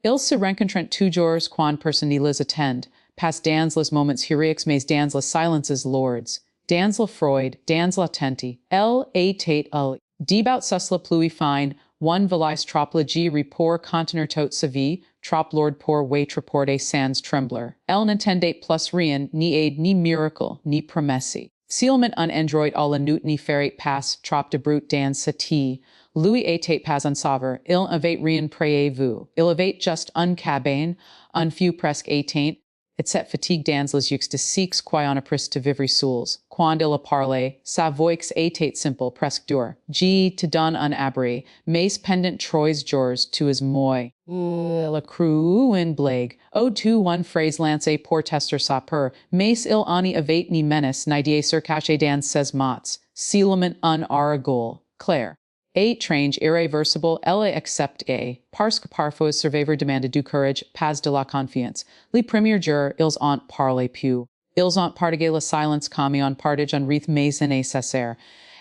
Il se rencontrent toujours quand personne ne les attend, passe dans les moments heroiques mais dans les silences lourds, dans le froid, dans l'attente, elle était elle, débout sus la pluie fine, one valise trop léger report contenir toute sa vie, trop lourd pour wait reporter sans trembler. Elle n'entendait plus rien, ni aide, ni miracle, ni promesse. Sealement un android à la nuit ni ferait passe trop de brute dans sa tea. Lui était pas un sauveur, il avait rien préparez-vous. Il avait juste un cabane, un feu presque éteint, et cette fatigue dans les yeux de six qui en appris de vivre seuls. Quand il a parlé, sa voix était simple, presque dure. Je te donne un abri, mais pendant 3 jours tu es moi. Il a cru une blague. Oh, tu une phrase lancée pour tester sa peur, mais il en avait ni menace ni idée sur caché dans ses mots. Seulement un aragole. Claire. Étrange, irréversible, elle accepte parce que parfois survivor demande du courage, pas de la confiance. Les premiers jours, ils ont parlé plus. Ils ont partagé la silence comme on partage un rythme nécessaire.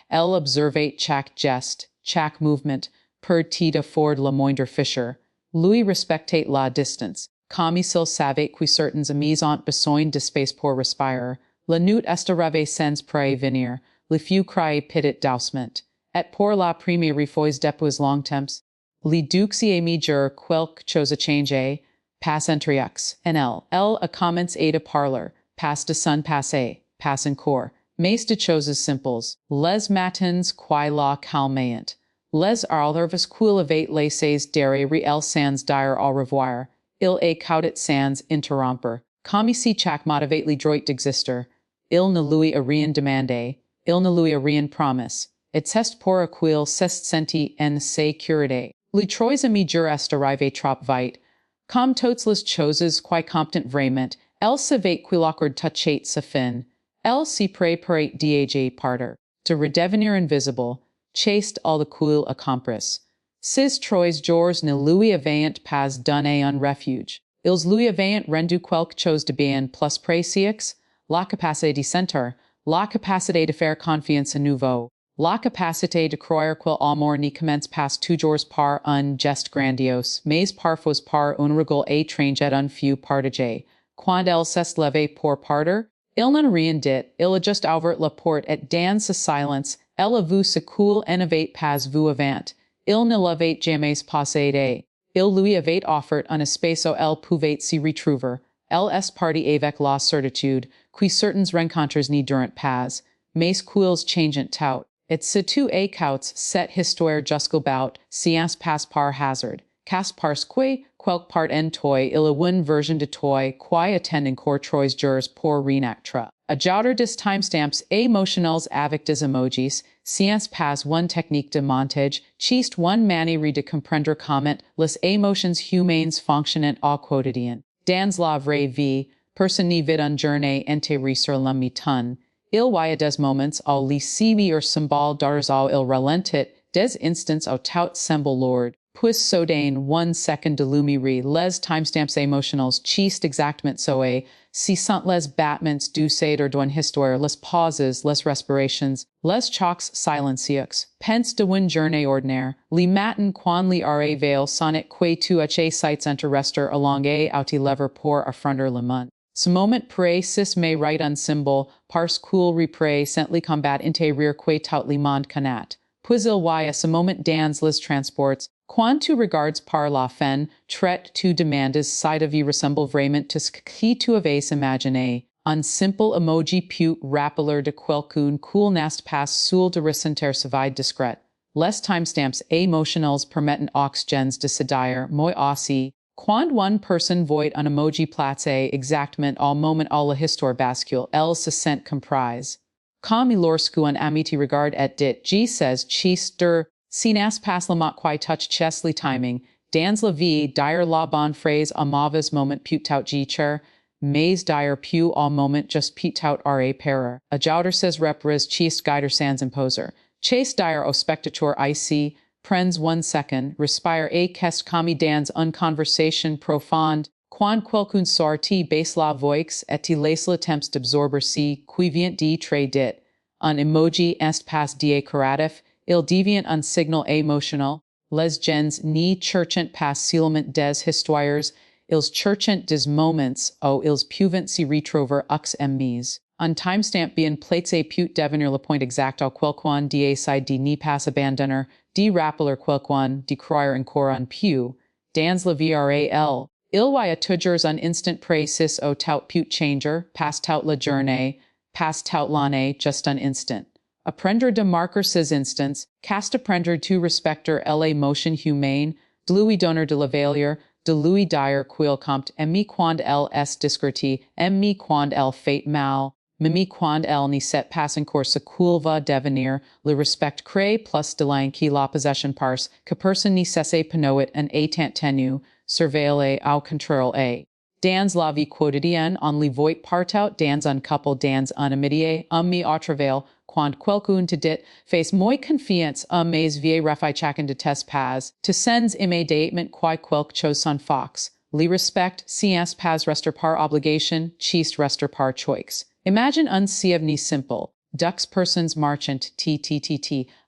Elle observait chaque geste, chaque mouvement, petit effort la moindre fissure. Lui respectait la distance, comme s'il savait que certains amis ont besoin d'espace pour respirer. La nuit estaravait sans prévenir, le feu criait petit doucement. Et pour la première fois depuis longtemps, les deux major quelque chose a changé, passe entre eux, en elle. Elle a commencé à parler, passe de son passé, passe encore, mais de choses simples. Les matins qui la calmant. Les heures qu'il avait laissées derrière elle sans dire au revoir. Il a caudet sans interrompre. Comme si chaque motivait les droits d'exister. Il ne lui a rien demandé. Il ne lui a rien promis. Et c'est pour qu'il se senti en sécurité. Les trois amis jours est arrivé trop vite. Comme toutes les choses qui comptent vraiment, elle savait qu'il accord touchait sa fin. Elle s'y préparait d'y partir, de redevenir invisible, chaste à le qu'il accomplisse. Ces 3 jours ne lui avaient pas donné un refuge. Ils lui avaient rendu quelque chose de bien plus précieux, la capacité de sentir, la capacité de faire confiance à nouveau. La capacité de croire que l'amour ne commence pas toujours par un geste grandiose, mais parfois par un regard étrange et un feu partagé. Quand elle s'est levée pour partir, il n'a rien dit, il a juste ouvert la porte et dans sa silence, elle a vu ce qu'il n'avait pas vu avant. Il ne l'avait jamais possédé. Il lui avait offert un espace où elle pouvait s'y retrouver. Elle est partie avec la certitude que certaines rencontres n'y durent pas, mais qu'elles changent tout. Et surtout et qu'outs cette histoire jusqu'au bout, science passe par hasard. Cas parce que, quelque part en toi, il a une version de toi qui attend encore 3 jours pour renactre. Ajouter des timestamps émotionnels avec des emojis, science passe une technique de montage, chiste une manière de comprendre comment les émotions humaines fonctionnent au quotidien. Dans la vraie vie, personne ne vit une journée entière sur la mitonne. Il y a des moments où les signes symboles d'ars où il ralentit, des instants où tout semble lourd. Puis soudain, 1 seconde de lumière, les timestamps émotionnels chiste exactement soe, si sont les battements du cèdre d'une histoire, les pauses, les respirations, les chocs silencieux. Pense de une journée ordinaire, les matins quand les arrêts veillent sonnet que tu as sites entre rester allongé ou te lever pour affronter le monde. Ce moment précis mais right un symbole, parce qu'il représente le combat intérieur que tout le monde connaît. Puis il y a ce moment dans les transports, quand tu regardes par la fin, tu demandes si ta vie ressemble vraiment à ce que tu avais imaginé. Un simple emoji peut rappeler de quelqu'un qu'il n'est pas seul de ressentir sa vie discrète. Les timestamps émotionnels permettent aux gens de se dire, moi aussi. Quand une personne voit un emoji placé exactement au moment où la histoire bascule, elle se sent comprise. Comme lorsqu'un ami te regarde et dit, je sais, chister, si n'est pas le mot qui touche le timing, dans la vie, dire la bonne phrase au mauvais moment peut tout jicher, mais dire plus au moment just peut tout arrêt parer. Ajouter ses repres chiste guider sans imposer. Chase dire au spectateur ici, prends 1 seconde, respire et qu'est comme dans une conversation profonde, quand quelqu'un sorti baisse la voix et te laisse le temps d'absorber si qui vient de très dit. Un emoji est pas décoratif, il devient un signal émotionnel. les gens ni cherchent pas seulement des histoires, ils cherchent des moments où ils peuvent se retrouver aux amis. Un timestamp bien placé peut devenir le point exact au quelqu'un d'essayer de ne pas abandonner, de rappeler quelqu'un de croire encore en peu. Dans la VRAL, il y a toujours un instant précis au tout peut changer, pas toute la journée, pas toute l'année, just un instant. Apprendre de marquer ces instants, cast apprendre to respecter l'émotion humaine, de lui donner de la valeur, de lui dire qu'il compte, aimer quand elle est discrète, aimer quand elle fait mal, mimi quand elle ne sait pas encore ce qu'il va devenir, le respect crée plus de liens que la possession parce que personne ne cesse panoit en étant tenu, surveiller au contrôle et. Dans la vie quotidienne, on le voit partout dans un couple, dans un amitié, mais au travail, quand quelqu'un te dit, fais moi confiance, mes vieilles refais chacun de tes pas, te sens immédiatement quelque chose sans fox. Le respect, si est pas rester par obligation, chiste rester par choix. Imagine un sievni simple. Dux persons marchant, t,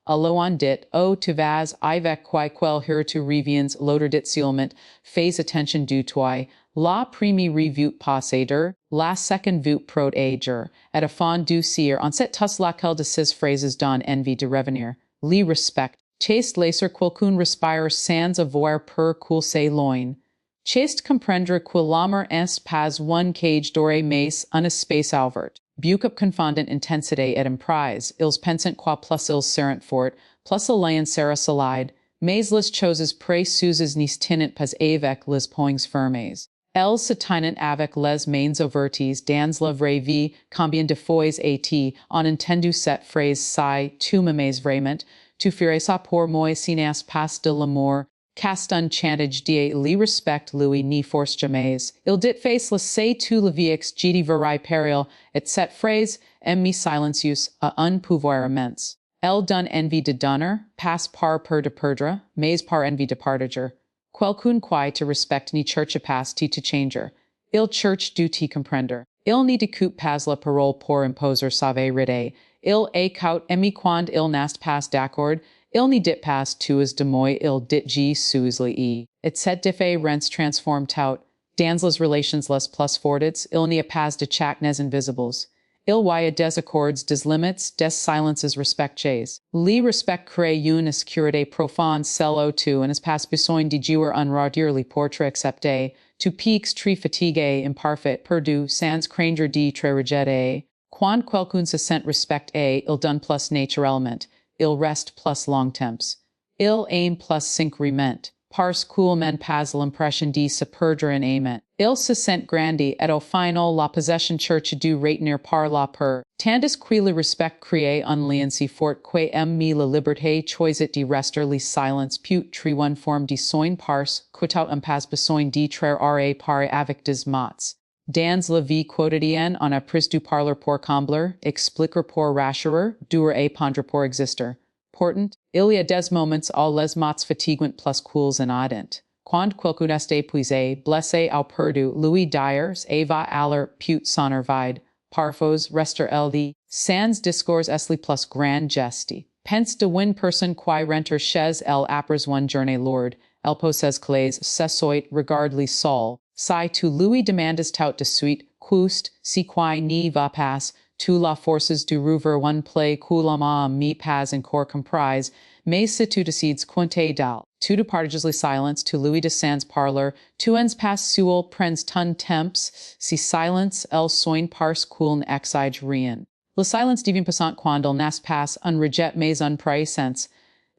alloan dit, tu vas, avec quel here tu reviens, l'autre dit seulement, fais attention du toi. La première vue posséder, la seconde vue protéger, et à fond du sire, on sait tous laquelle de ces phrases donne envie de revenir. Le respect, chaste laisser quelqu'un respire sans avoir peur qu'il s'éloigne. Chaste comprendre que l'amour est pas one cage doré mais un espace ouvert. Bucup confondant intensité et emprise, ils pensent quoi plus ils seront fort, plus ils sera solide, mais les choses précieuses n'y tenant pas avec les points fermes. Elles se tenant avec les mains ouvertes dans la vraie vie, combien de fois as-tu entendu cette phrase si tu m'aimes vraiment, tu ferais ça pour moi si n'est pas de l'amour, cast un chantage de le respect lui ni force jamais. Il dit face le say tu le vieux gidi verai peril, et cette phrase, mi silencius, a un pouvoir immense. Elle donne envie de donner, passe par peur de perdre, mais par envie de partager. Quelqu'un qui te respecte ni cherche pas te changer. Il cherche du te comprendre. Il ne découpe pas la parole pour imposer sa vérité. Il écoute mi quand il n'est pas d'accord. Il ne dit pas tu es de moi, il dit je suis le i. Et cette différence transforme tout. Dans les relations les plus fortes, il n'y a pas de chacnes invisibles. Il y a des accords, des limites, des silences respectés. Le respect crée une sécurité profonde celle tu n'as pas besoin de jouer un rare le portrait accepté. Tu piques très fatigué, imparfait, perdu, sans craindre de très rejeté. Quand quelqu'un se sent respecté, il donne plus naturellement. Il reste plus longtemps. Il aime plus sincèrement. Parce qu'il n'a pas l'impression de se perdre en aimant. Il se sent grandi et au final la possession cherche du retenir par la peur. Tandis que le respect crée un lien si fort que aime la liberté choisit de rester le silence peut très une forme de soin parce que tout un pas besoin de traire à par avec des mots. Dans la vie quotidienne, on a pris du parler pour combler, expliquer pour rassurer, dur et pondre pour exister. Pourtant, il y a des moments où les mots fatiguent plus qu'ils en ardent. Quand quelqu'un est épuisé, blessé ou perdu, lui dire et va aller peut s'en vide. Parfois, rester elle sans discours est le plus grand geste. Pense de une personne qui rentre chez elle après une journée lourde. Elle possède clés, s'assoit, regarde le sol. Si tu lui demandes tout de suite, qu'est-ce qui n'y va pas, tu la forces de rouvrir one play que la main mi pas encore comprise, mais si tu décides compter d'elle, tu departages le silence, tu lui descends parler, tu ens pas seul, prends ton temps, si silence, elle soigne parce qu'il n'exige rien. Le silence devient passant quand il n'est pas un rejet mais un présence.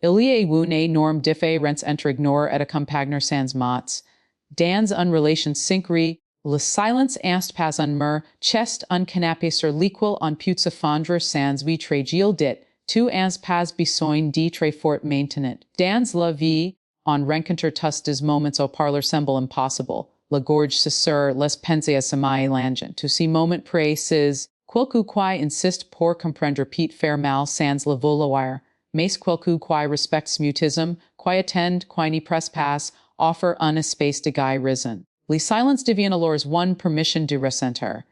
Il y a une énorme différence entre ignorer et accompagner sans mots. Dans une relation synchrie, le silence est pas un mur, chest un canapé sur lequel on peut se fondre sans vitre il dit, tu n'as pas besoin de très fort maintenant. Dans la vie, on rencontre tous des moments où parler semble impossible. La gorge se serre, les pensées se mélange. Tous ces moments précis, quelqu'un qui insiste pour comprendre peut faire mal sans le vouloir. Mais quelqu'un qui respecte mutisme, qui attend, qui ne presse pas, offre un espace de guérison. Le silence devient alors une permission de ressentir.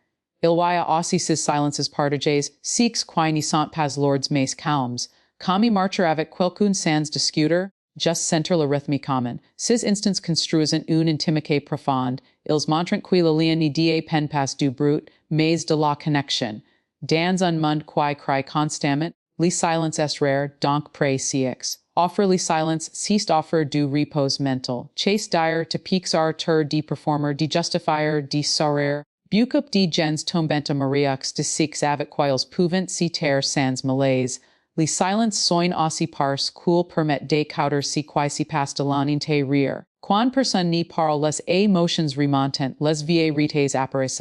Il y a aussi ces silences partagées, sikhs qui ne sont pas lourds mais calmes. Comme marcher avec quelqu'un sans discuter, just center le rythme common. Cis instance construisant une intimité profonde, ils montrent qui le lien ni die pen pas du brut, mais de la connexion. Dans un monde qui crie constamment, le silence est rare, donc près cx. Offre le silence, ceased offer du repos mental. Chase dire, to peaks are tur de performer, de justifier, de sourire. Bucup de gens tombenta mariux de six avec quils pouvant si terre sans malaise. Le silence soin aussi parce cool permet de cauter si qui si passe de l'aninte rire. Quan personne ni parle les émotions remontant, les vie rites apparaissent.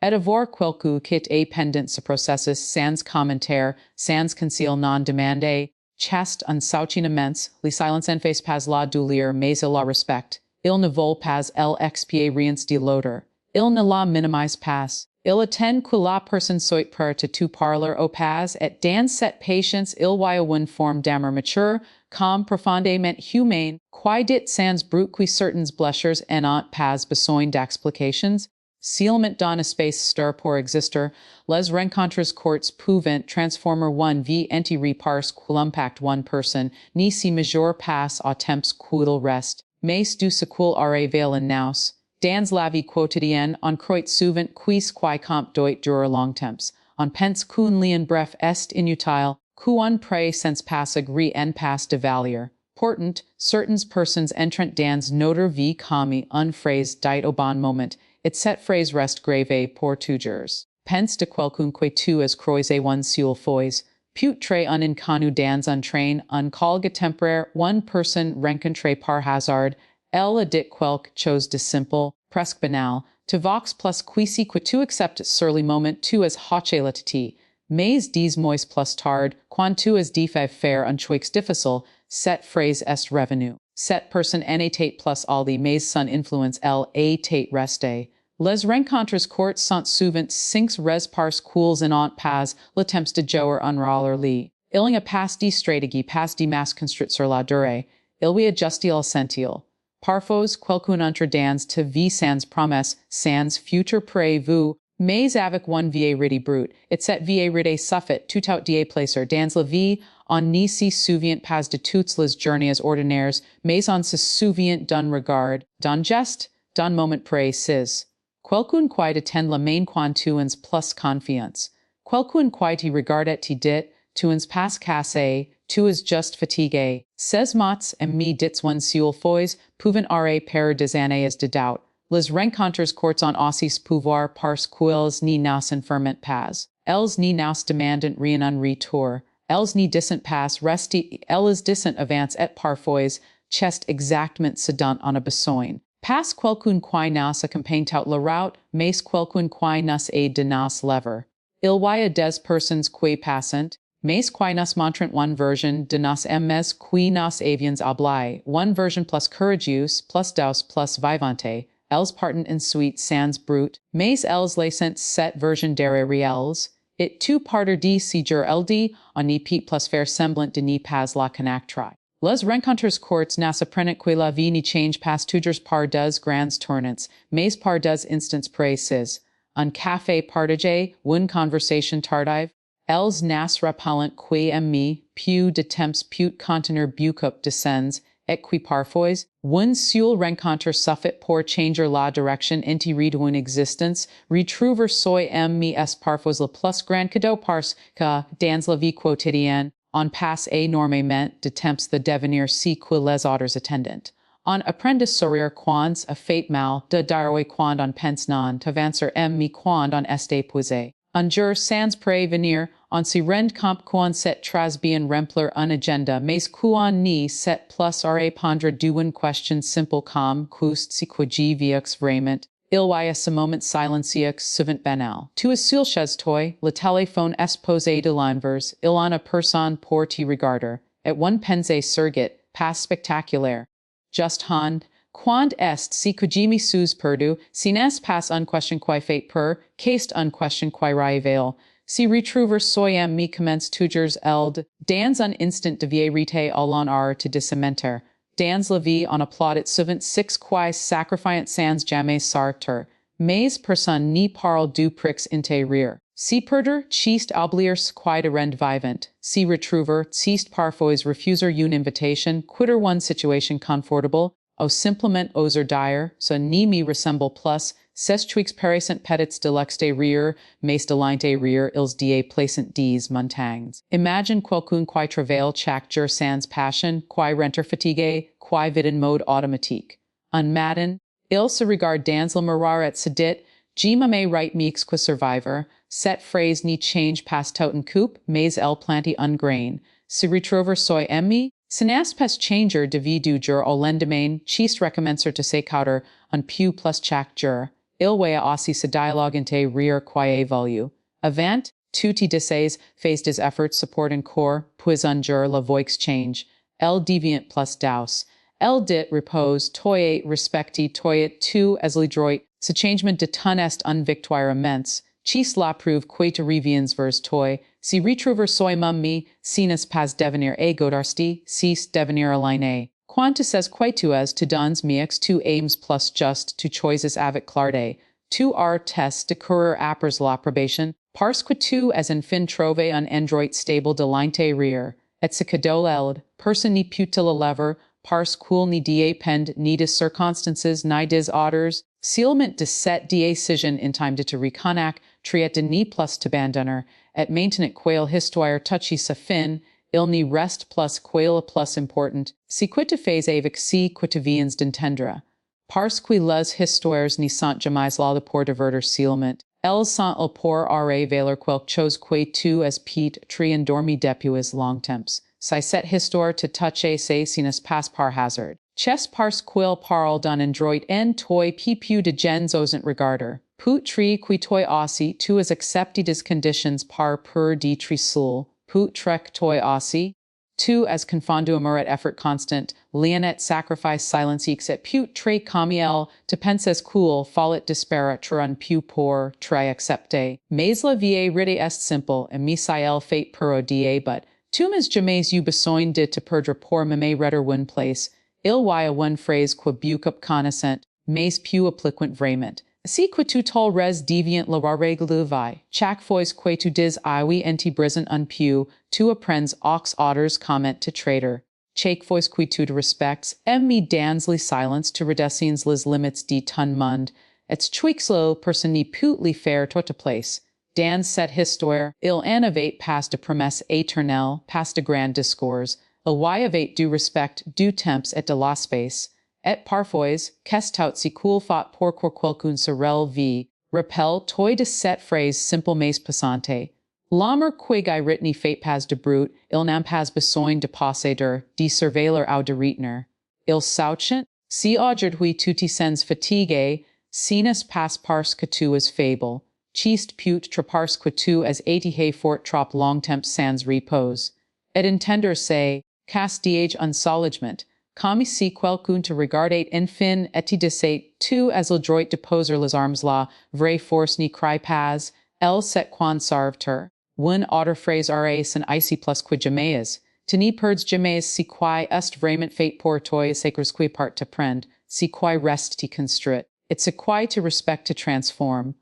Et avoir quelqu'un qui est pendant ce processus sans commentaire, sans conceal non demandé, chaste un souchin immense, le silence en face pas la douleur mais il la respecte. Il ne vole pas l'expier rien de l'autre. Il ne la minimise pas. Il attend que la personne soit prête à tout parler au pas et dans cette patience il voit une forme d'amour mature, comme profondément humaine, qui dit sans brut qui certaines blessures n'ont pas besoin d'explications. Sealement d'un espace star pour exister, les rencontres courtes pouvant transformer one vie entière parce qu'impact one person, ni si major passe au temps qu'il reste, mais du secours arrivé en nous. Dans la vie quotidienne, on croit souvent quis comp doit durer long temps. On pense qu'un lien bref est inutile, qu'un prêt sans passage rien en passe de valier. Pourtant, certaines personnes entrent dans notre vie comme une phrase dit au bon moment, et cette phrase reste gravée pour toujours. Pense de quelqu'un que tu as croisé une seule fois. Peut-être un inconnu dans un train, un collègue temporaire, une personne rencontrée par hasard. Elle a dit quelque chose de simple, presque banal. Tu vox plus quisi que tu acceptes sur le moment tu as hoché la tête. Mais 10 mois plus tard, quand tu as dit faire un choix difficile, cette phrase est revenue. Cette personne en était plus aldi mais son influence elle était restée. Les rencontres courtes sont souvent cinq res parce qu'elles n'ont pas le temps de jouer un rôle li. Il n'y a pas de stratégie, pas de masse construite sur la durée. Il y a juste l'essentiel. Parfois, quelqu'un entre dans ta vie sans promesse, sans futur préparez-vous, mais avec une vie ridi brute, et cette vie ridi suffit tout out de placer dans la vie, on ne se souvient pas de toutes les journées ordinaires, mais on se souvient d'un regard, d'un geste, d'un moment précis. Quelqu'un qui attend la main quand tu as plus confiance. Quelqu'un qui te regarde et te dit, tu es pas cassé, tu es juste fatigué. Ces mots et me dits une seule fois, pouvant arrêter per des années de doubt. Les rencontres courtes ont aussi pouvoir parce qu'elles ni nous enferment pas. Elles ni nous demandent rien en retour. Elles ni disent pas resti, elles disent avance et parfois, chest exactement ce dont on a besoin. Pas quelqu'un qui nous accompagne tout la route, mais quelqu'un qui nous aide de nous lever. Il y a des personnes qui passent, mais qui nous montrent une version de nous-mêmes qui nous avions oublié, une version plus courageuse, plus douce, plus vivante. Elles partent ensuite sans brut, mais elles laissent cette version derrière elles. Et tout partir de si jour ld, on n'y peut plus faire semblant de n'y pas la connaître. Les rencontres courtes nous apprennent que la vie ne change pas toujours par des grands tournants, mais par des instants précis. Un café partagé, une conversation tardive. Elles nous rappellent que ami, peu de temps peut contenir beaucoup de scènes, et que parfois, une seule rencontre suffit pour changer la direction intérieure d'une existence. Retrouver soi-même est parfois le plus grand cadeau parce que, dans la vie quotidienne, on passe énormément de temps de devenir ce que les autres attendent. On apprend de sourire quand a fait mal, de dire quand on pense non, d'avancer mais quand on est épuisé. Un jour sans prévenir, on se rend compte qu'on sait très bien remplir un agenda, mais qu'on ne sait plus à répondre d'une question simple comme qu'est-ce que je veux vraiment. Il y a ce moment silencieux souvent banal. Tu es seul chez toi, le téléphone est posé de l'envers, il en a personne pour te regarder, et one pense surgit, pas spectaculaire. Just hand. Quand est ce que je me suis perdu, si n'est pas une question qui fait peur, qu'est une question qui révèle. Si retrouver soi-même me commence toujours eld, dans un instant de vérité à l'on a te dissementer. Dans la vie on applaudit souvent six qui sacrifiant sans jamais sortir, mais personne n'y parle du prix intérieur. Si perder, chiste oubliers quid rend vivant. Si retrouver, chiste parfois refuser une invitation, quitter one situation confortable, au simplement oser dire, so ni me ressemble plus, ses tweaks paraissant petits de l'exte rire, mais de l'inte rire, ils die placent des montagnes. Imagine quelqu'un qui travaille chaque jour sans passion, qui renter fatigué, qui vit en mode automatique. Un matin, il se regarde dans le miroir et se dit, je me right mix que survivor, cette phrase ni change pas tout en coupe, mais elle plante un grain. Se retrouver soi-même, ce n'est pas changer de vie du jour au lendemain, chiste recommencer de s'écouter un peu plus chaque jour. Il voit aussi ce dialogue inte rire qui évolue. Avant, tutti disais, fais des efforts support un corps, puis un jour la voix change. Elle devient plus douce. Elle dit repose, toi respecti, toi tu as le droit. Ce changement de ton est une victoire immense. Chiste la prouve que te reviens vers toi. Si retrouver soi-même, si n'est pas devenir égodarsti, si devenir aligné. Quand tu sais que tu es, tu donnes mieux, tu aimes plus juste, tu choisis avec clarté. Tu art test de courir après l'approbation, parce que tu es enfin trouvé un endroit stable de l'intérieur. Et ce cadeau l'aide, personne n'y peut te le lever, parce qu'il n'y dépend ni des circonstances ni des autres. Seulement de cette décision in time de te reconnaître, triet de ni plus t'abandonner, et maintenant quelle histoire touchy sa fin, il n'y reste plus quelle plus important, si que tu fais avec si que tu viens d'entendre. Parce que les histoires n'y sont jamais là pour divertir seulement, elles sont là pour révéler quelque chose que tu as pu endormi depuis longtemps. Si cette histoire te touche, c'est si n'est pas par hasard. Chess parce qu'il parle d'un endroit en toi pipu de gens osent regarder. Put tri qui toi aussi tu as accepté des conditions par pur d'être seul. Put trek toi aussi. Tu as confondu amour et effort constant, lien et sacrifice silence et put très comme elle, te penses cool, fallet disparaître un peu pour très accepter. Mais la vie est simple, et misael fait pour odier, but tu m'as jamais eu besoin de te perdre pour me retter one place. Il y a one phrase que beaucoup connaissent, mais peu appliquent vraiment. Si que tu tol res deviant la règle vie, chaque fois que tu dis oui enti brisant un peu, tu apprends aux autres comment te traiter. Chaque fois que tu te respectes, aime dans les silences tu redessines les limites de ton monde, et tweaks le personne n'y peut les faire toute place. Dans cette histoire, il en avait pas de promesses éternelles, pas de grands discours. Il y avait du respect, du temps et de l'espace. Et parfois, qu'est tout si cool fait pour que quelqu'un se relève, rappelle toi de cette phrase simple mais passante. L'homme qui a rythme fait pas de brute, il n'a pas besoin de passer de surveiller ou de retenir. Il s'auchent, si aujourd'hui tu te sens fatigué, ce n'est pas parce que tu es faible. Chiste peut-être parce que tu as été fort trop longtemps sans repos. Et entendre c'est, qu'est diage un soulagement, comme si quelqu'un te regardait enfin et te disait, tu as le droit de poser les armes là, vraie force n'y crie pas, elle sait quand servir. One autre phrase sans ici plus que jamais. Tu n'y perds jamais si quoi est vraiment fait pour toi c'est que part te prendre, si quoi reste te construit. Et ce quoi te respecte te transforme.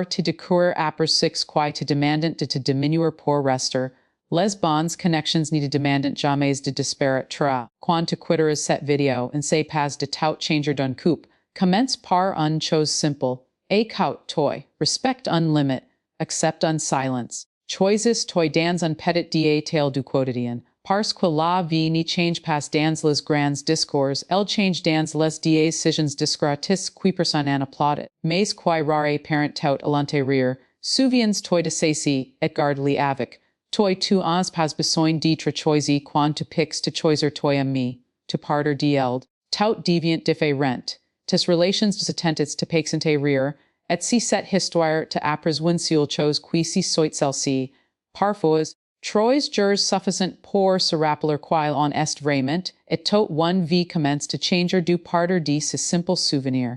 Te découvrir après six quoi te demandant de te diminuer pour rester. Les bonnes connections n'y te demandent jamais de disparaître. Quand tu quitteras cette vidéo et c'est pas de tout changer d'un coup, commence par une chose simple. Écoute toi, respecte un limite, accepte un silence. Choisis toi dans un petit détail du quotidien. Parce que la vie n'y change pas dans les grands discours, elle change dans les décisions discrètes qui personne en applaudit. Mais qui rare parent tout à l'intérieur, souviens-toi de ceci et garde-les avec. Toi tu n'as pas besoin d'être choisi quand tu piques te choisir toi-même. Tu partir d'elle. Tout devient différent. Tes relations desatentes te piques intérieur, et si cette histoire te après une seule chose qui si soit celle-ci, parfois, trois jours suffisant pour se rappeler qu'il en est vraiment, et toute one vie commence to changer du partir de ce simple souvenir.